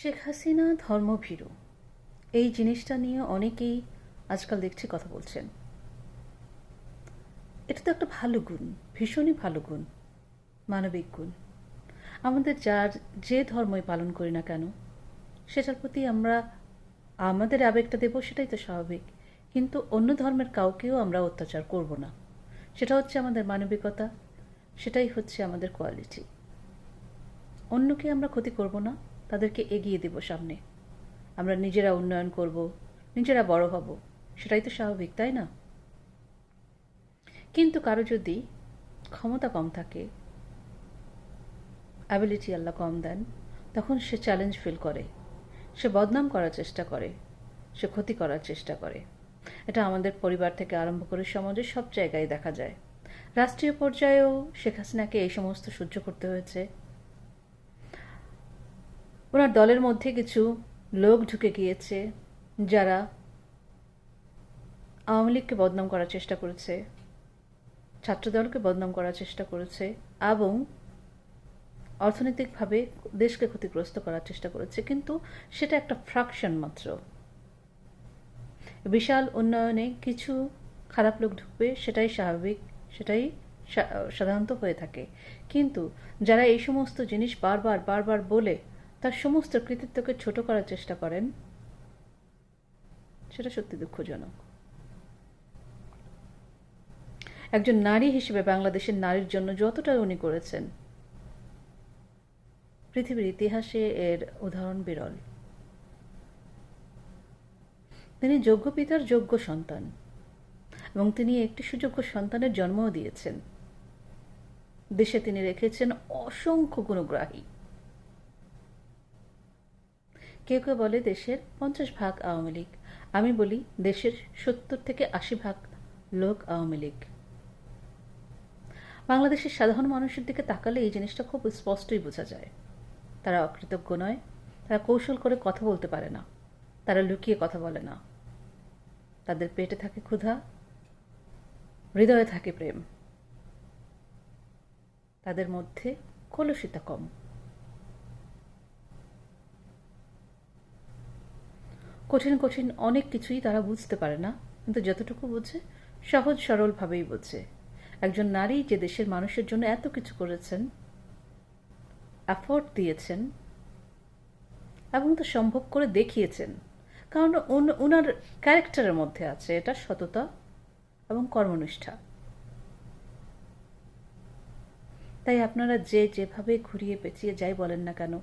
শেখ হাসিনা ধর্মভীরু, এই জিনিসটা নিয়ে অনেকেই আজকাল দেখছি কথা বলছেন। এটা তো একটা ভালো গুণ, ভীষণই ভালো গুণ, মানবিক গুণ। আমাদের যার যে ধর্মই পালন করি না কেন, সেটার প্রতি আমরা আমাদের আবেগটা দেব, সেটাই তো স্বাভাবিক। কিন্তু অন্য ধর্মের কাউকেও আমরা অত্যাচার করব না। সেটা হচ্ছে আমাদের মানবিকতা, সেটাই হচ্ছে আমাদের কোয়ালিটি। অন্যকে আমরা ক্ষতি করব না, তাদেরকে এগিয়ে দেব সামনে। আমরা নিজেরা উন্নয়ন করব, নিজেরা বড় হব, সেটাই তো স্বাভাবিক, তাই না? কিন্তু কারো যদি ক্ষমতা কম থাকে, অ্যাবিলিটি আল্লাহ কম দেন, তখন সে চ্যালেঞ্জ ফিল করে, সে বদনাম করার চেষ্টা করে, সে ক্ষতি করার চেষ্টা করে। এটা আমাদের পরিবার থেকে আরম্ভ করে সমাজের সব জায়গায় দেখা যায়। রাষ্ট্রীয় পর্যায়েও শেখ হাসিনাকে এই সমস্ত সহ্য করতে হয়েছে। ওনার দলের মধ্যে কিছু লোক ঢুকে গিয়েছে যারা আওয়ামী লীগকে বদনাম করার চেষ্টা করেছে, ছাত্রদলকে বদনাম করার চেষ্টা করেছে এবং অর্থনৈতিকভাবে দেশকে ক্ষতিগ্রস্ত করার চেষ্টা করেছে। কিন্তু সেটা একটা ফ্র্যাকশন মাত্র। বিশাল উন্নয়নে কিছু খারাপ লোক ঢুকবে, সেটাই স্বাভাবিক, সেটাই সাধারণত হয়ে থাকে। কিন্তু যারা এই সমস্ত জিনিস বারবার বারবার বলে তার সমস্ত কৃতিত্বকে ছোট করার চেষ্টা করেন, সেটা সত্যি দুঃখজনক। একজন নারী হিসেবে বাংলাদেশের নারীর জন্য যতটা উনি করেছেন, পৃথিবীর ইতিহাসে এর উদাহরণ বিরল। তিনি যোগ্য পিতার যোগ্য সন্তান, এবং তিনি একটি সুযোগ্য সন্তানের জন্মও দিয়েছেন। দেশে তিনি রেখেছেন অসংখ্য গুণগ্রাহী। কেউ কেউ বলে দেশের 50% আওয়ামী লীগ, আমি বলি দেশের 70 থেকে 80% লোক আওয়ামী লীগ। বাংলাদেশের সাধারণ মানুষের দিকে তাকালে এই জিনিসটা খুব স্পষ্টই বোঝা যায়। তারা অকৃতজ্ঞ নয়, তারা কৌশল করে কথা বলতে পারে না, তারা লুকিয়ে কথা বলে না। তাদের পেটে থাকে ক্ষুধা, হৃদয়ে থাকে প্রেম, তাদের মধ্যে কলুষিতা কম। কঠিন কঠিন অনেক কিছুই তারা বুঝতে পারে না, কিন্তু যতটুকু বোঝে সহজ সরলভাবেই বোঝে। একজন নারী যে দেশের মানুষের জন্য এত কিছু করেছেন, এফোর্ট দিয়েছেন এবং তো সম্ভব করে দেখিয়েছেন, কারণ ওনার ক্যারেক্টারের মধ্যে আছে এটা সততা এবং কর্মনিষ্ঠা। তাই আপনারা যে যেভাবে ঘুরিয়ে পেঁচিয়ে যাই বলেন না কেন,